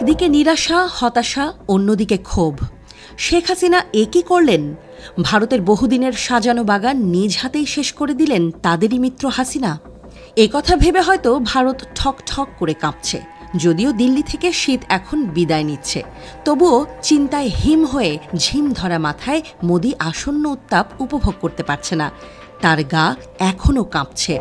একদিকে নিরাশা, হতাশা, অন্যদিকে ক্ষোভ। শেখ হাসিনা একই করলেন? ভারতের বহুদিনের সাজানো বাগান নিজ হাতেই শেষ করে দিলেন তাদেরই মিত্র হাসিনা। কথা ভেবে হয়তো ভারত ঠক ঠক করে কাঁপছে। যদিও দিল্লি থেকে শীত এখন বিদায় নিচ্ছে, তবুও চিন্তায় হিম হয়ে ঝিম ধরা মাথায় মোদি আসন্ন উত্তাপ উপভোগ করতে পারছে না। তার গা এখনও কাঁপছে।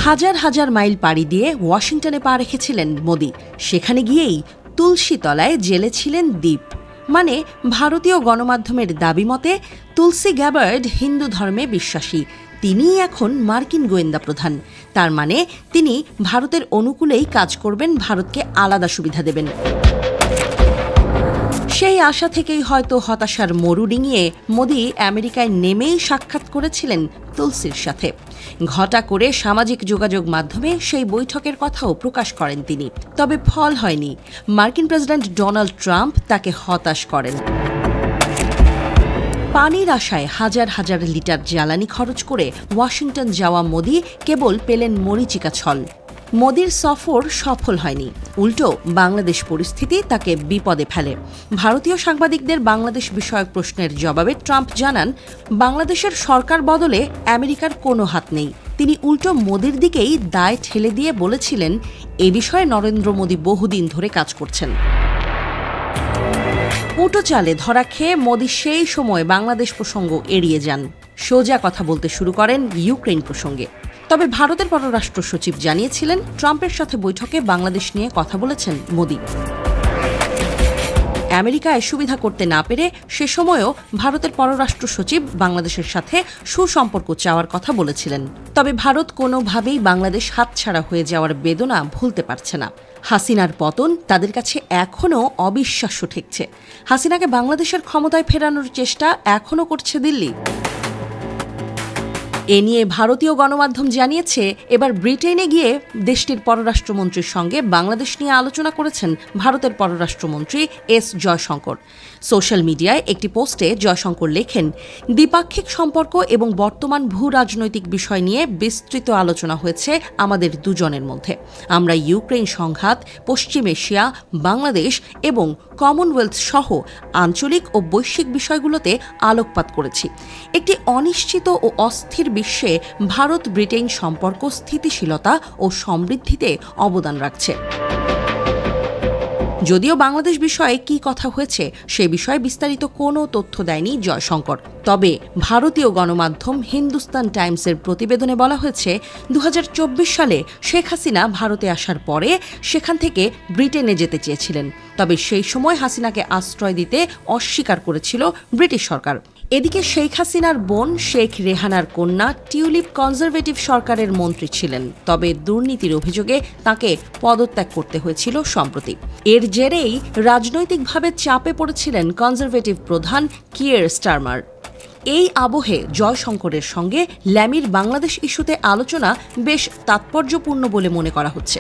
হাজার হাজার মাইল পাড়ি দিয়ে ওয়াশিংটনে পা রেখেছিলেন মোদি। সেখানে গিয়েই তুলসী তলায় জেলে ছিলেন দ্বীপ। মানে ভারতীয় গণমাধ্যমের দাবি মতে তুলসী গ্যাবার্ড হিন্দু ধর্মে বিশ্বাসী, তিনিই এখন মার্কিন গোয়েন্দা প্রধান। তার মানে তিনি ভারতের অনুকূলেই কাজ করবেন, ভারতকে আলাদা সুবিধা দেবেন। সেই আশা থেকেই হয়তো হতাশার মরু ডিঙিয়ে মোদি আমেরিকায় নেমেই সাক্ষাৎ করেছিলেন তুলসীর সাথে। ঘটা করে সামাজিক যোগাযোগ মাধ্যমে সেই বৈঠকের কথাও প্রকাশ করেন তিনি। তবে ফল হয়নি। মার্কিন প্রেসিডেন্ট ডোনাল্ড ট্রাম্প তাকে হতাশ করেন। পানির আশায় হাজার হাজার লিটার জ্বালানি খরচ করে ওয়াশিংটন যাওয়া মোদি কেবল পেলেন মরীচিকা ছল। মোদির সফর সফল হয়নি, উল্টো বাংলাদেশ পরিস্থিতি তাকে বিপদে ফেলে। ভারতীয় সাংবাদিকদের বাংলাদেশ বিষয়ক প্রশ্নের জবাবে ট্রাম্প জানান, বাংলাদেশের সরকার বদলে আমেরিকার কোনো হাত নেই। তিনি উল্টো মোদির দিকেই দায় ঠেলে দিয়ে বলেছিলেন, এ বিষয়ে নরেন্দ্র মোদি বহুদিন ধরে কাজ করছেন। উটো চালে ধরা খেয়ে মোদি সেই সময় বাংলাদেশ প্রসঙ্গ এড়িয়ে যান। সোজা কথা বলতে শুরু করেন ইউক্রেন প্রসঙ্গে। তবে ভারতের পররাষ্ট্র সচিব জানিয়েছিলেন, ট্রাম্পের সাথে বৈঠকে বাংলাদেশ নিয়ে কথা বলেছেন মোদি। আমেরিকায় সুবিধা করতে না পেরে সে সময়ও ভারতের পররাষ্ট্র সচিব বাংলাদেশের সাথে সুসম্পর্ক চাওয়ার কথা বলেছিলেন। তবে ভারত কোনোভাবেই বাংলাদেশ হাতছাড়া হয়ে যাওয়ার বেদনা ভুলতে পারছে না। হাসিনার পতন তাদের কাছে এখনও অবিশ্বাস্য ঠেকছে। হাসিনাকে বাংলাদেশের ক্ষমতায় ফেরানোর চেষ্টা এখনও করছে দিল্লি। এ নিয়ে ভারতীয় গণমাধ্যম জানিয়েছে, এবার ব্রিটেনে গিয়ে দেশটির পররাষ্ট্রমন্ত্রীর সঙ্গে বাংলাদেশ নিয়ে আলোচনা করেছেন ভারতের পররাষ্ট্রমন্ত্রী এস জয়শঙ্কর। সোশ্যাল মিডিয়ায় একটি পোস্টে জয়শঙ্কর লেখেন, দ্বিপাক্ষিক সম্পর্ক এবং বর্তমান ভূ রাজনৈতিক বিষয় নিয়ে বিস্তৃত আলোচনা হয়েছে আমাদের দুজনের মধ্যে। আমরা ইউক্রেন সংঘাত, পশ্চিম এশিয়া, বাংলাদেশ এবং কমনওয়েলথ সহ আঞ্চলিক ও বৈশ্বিক বিষয়গুলোতে আলোকপাত করেছি। একটি অনিশ্চিত ও অস্থির বিশ্বে ভারত ব্রিটেন সম্পর্ক স্থিতিশীলতা ও সমৃদ্ধিতে অবদান রাখছে। যদিও বাংলাদেশ বিষয়ে কি কথা হয়েছে সে বিষয়ে বিস্তারিত কোনো তথ্য দেয়নি জয়শঙ্কর। তবে ভারতীয় গণমাধ্যম হিন্দুস্তান টাইমসের প্রতিবেদনে বলা হয়েছে, 2024 সালে শেখ হাসিনা ভারতে আসার পরে সেখান থেকে ব্রিটেনে যেতে চেয়েছিলেন। তবে সেই সময় হাসিনাকে আশ্রয় দিতে অস্বীকার করেছিল ব্রিটিশ সরকার। এদিকে শেখ হাসিনার বোন শেখ রেহানার কন্যা টিউলিপ কনজারভেটিভ সরকারের মন্ত্রী ছিলেন। তবে দুর্নীতির অভিযোগে তাকে পদত্যাগ করতে হয়েছিল সম্প্রতি। এর জেরেই রাজনৈতিকভাবে চাপে পড়েছিলেন কনজারভেটিভ প্রধান কিয়ার স্টারমার। এই আবহে জয়শঙ্করের সঙ্গে ল্যামির বাংলাদেশ ইস্যুতে আলোচনা বেশ তাৎপর্যপূর্ণ বলে মনে করা হচ্ছে।